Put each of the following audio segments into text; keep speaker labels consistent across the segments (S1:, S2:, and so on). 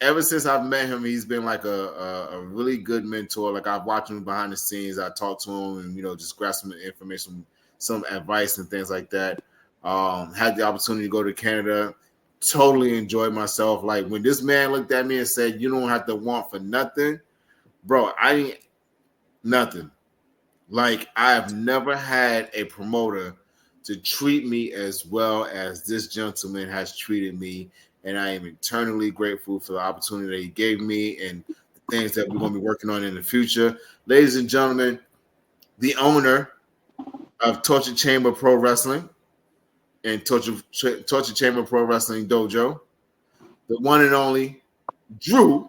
S1: ever since I've met him, he's been like a really good mentor. Like I've watched him behind the scenes. I talk to him and just grab some information, some advice and things like that. Had the opportunity to go to Canada. Totally enjoyed myself. Like when this man looked at me and said, "You don't have to want for nothing," bro. I ain't nothing. Like I have never had a promoter to treat me as well as this gentleman has treated me. And I am eternally grateful for the opportunity that he gave me and the things that we're going to be working on in the future. Ladies and gentlemen, the owner of Torture Chamber Pro Wrestling and Torture Chamber Pro Wrestling Dojo, the one and only Dru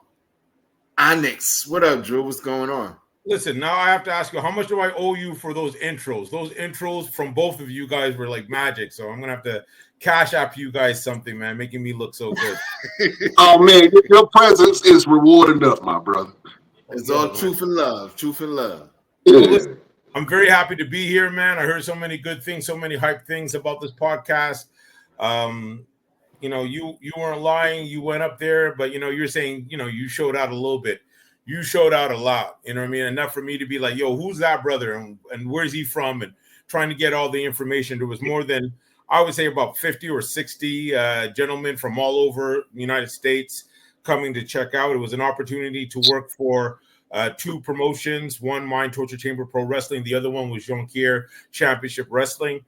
S1: Onyx. What up, Dru? What's going on?
S2: Listen, now I have to ask you, how much do I owe you for those intros? Those intros from both of you guys were like magic. So I'm going to have to cash app you guys something, man, making me look so good.
S3: Oh, man, your presence is rewarding up, my brother.
S1: It's all truth and love. Truth and love.
S2: So listen, I'm very happy to be here, man. I heard so many good things, so many hype things about this podcast. You weren't lying. You went up there, but, you're saying, you showed out a little bit. You showed out a lot, you know what I mean? Enough for me to be like, yo, who's that brother? And where's he from? And trying to get all the information. There was more than, I would say about 50 or 60 gentlemen from all over the United States coming to check out. It was an opportunity to work for two promotions. One, Mind Torture Chamber Pro Wrestling. The other one was Jonquière Championship Wrestling.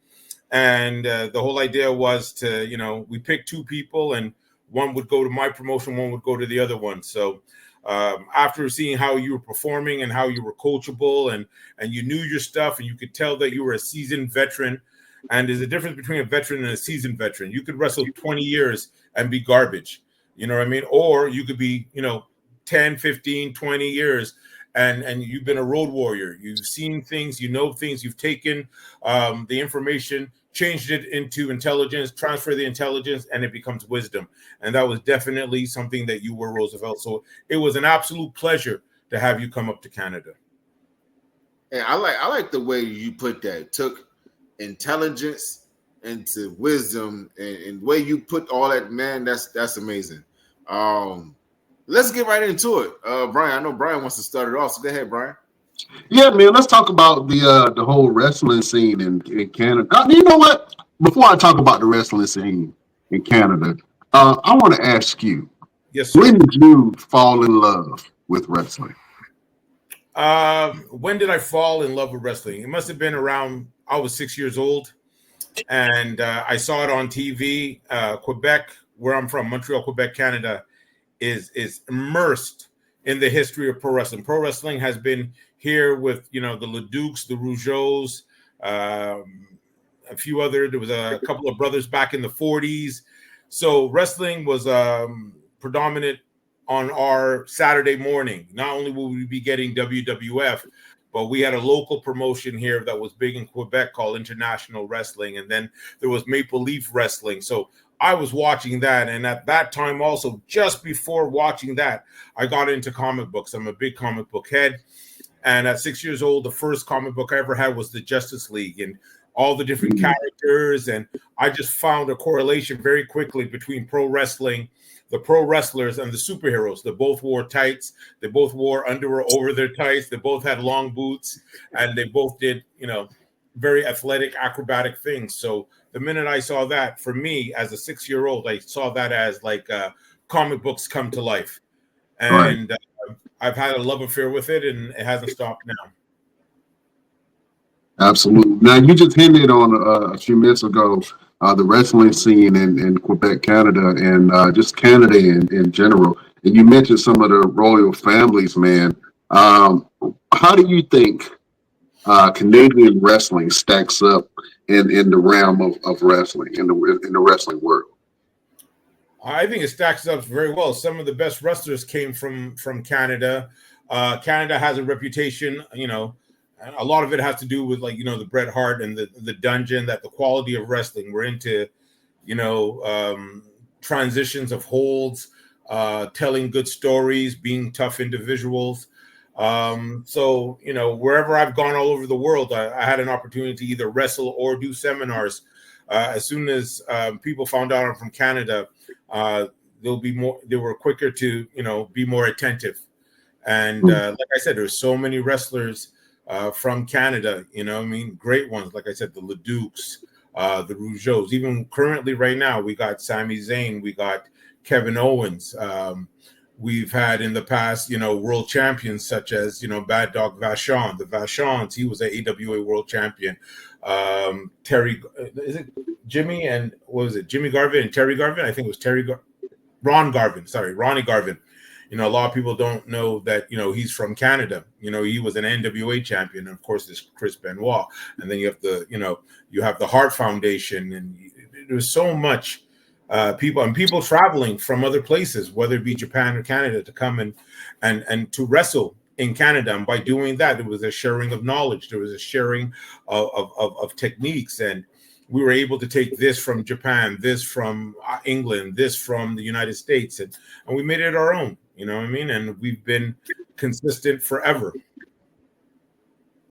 S2: And the whole idea was to, we picked two people and one would go to my promotion, one would go to the other one. So after seeing how you were performing and how you were coachable and you knew your stuff and you could tell that you were a seasoned veteran, and there's a difference between a veteran and a seasoned veteran. You could wrestle 20 years and be garbage, you know what I mean? Or you could be, 10, 15, 20 years and you've been a road warrior. You've seen things, things, you've taken the information, changed it into intelligence, transfer the intelligence, and it becomes wisdom. And that was definitely something that you were, Roosevelt. So it was an absolute pleasure to have you come up to Canada.
S1: Yeah, I like the way you put that. Took intelligence into wisdom, and the way you put all that, man, that's amazing. Let's get right into it. Brian, I know Brian wants to start it off, so go ahead, Brian.
S3: Yeah, man, let's talk about the whole wrestling scene in Canada. You know what? Before I talk about the wrestling scene in Canada, I want to ask you,
S2: yes, sir.
S3: When did you fall in love with wrestling?
S2: When did I fall in love with wrestling? It must have been around, I was 6 years old, and I saw it on TV. Quebec, where I'm from, Montreal, Quebec, Canada, is immersed in the history of pro wrestling. Pro wrestling has been here with, the Ledukes, the Rougeaus, a few other. There was a couple of brothers back in the 40s. So wrestling was predominant on our Saturday morning. Not only will we be getting WWF, but we had a local promotion here that was big in Quebec called International Wrestling. And then there was Maple Leaf Wrestling. So I was watching that. And at that time also, just before watching that, I got into comic books. I'm a big comic book head. And at 6 years old, the first comic book I ever had was the Justice League and all the different characters. And I just found a correlation very quickly between pro wrestling, the pro wrestlers, and the superheroes. They both wore tights. They both wore underwear over their tights. They both had long boots. And they both did, very athletic, acrobatic things. So the minute I saw that, for me, as a 6-year-old, I saw that as like comic books come to life. And I've had a love affair with it, and it hasn't stopped now.
S3: Absolutely. Now, you just hinted on a few minutes ago the wrestling scene in Quebec, Canada, and just Canada in general. And you mentioned some of the royal families, man. How do you think Canadian wrestling stacks up in the realm of wrestling, in the wrestling world?
S2: I think it stacks up very well. Some of the best wrestlers came from Canada. Canada has a reputation, a lot of it has to do with the Bret Hart and the Dungeon, that the quality of wrestling. We're into, transitions of holds, telling good stories, being tough individuals. So, wherever I've gone all over the world, I had an opportunity to either wrestle or do seminars. As soon as people found out I'm from Canada, they were quicker to, be more attentive. And like I said, there's so many wrestlers from Canada, great ones. Like I said, the Ledukes, the Rougeaus. Even currently right now, we got Sami Zayn, we got Kevin Owens. We've had in the past, world champions such as, Bad Dog Vachon, the Vachons. He was an AWA world champion. Terry, is it Jimmy and what was it? Jimmy Garvin and Terry Garvin? I think it was Ronnie Garvin. A lot of people don't know that, he's from Canada. He was an NWA champion. And of course, there's Chris Benoit. And then you have the Hart Foundation. And there's so much people traveling from other places, whether it be Japan or Canada, to come and to wrestle in Canada. And by doing that, there was a sharing of knowledge. There was a sharing of techniques. And we were able to take this from Japan, this from England, this from the United States, and we made it our own. You know what I mean? And we've been consistent forever.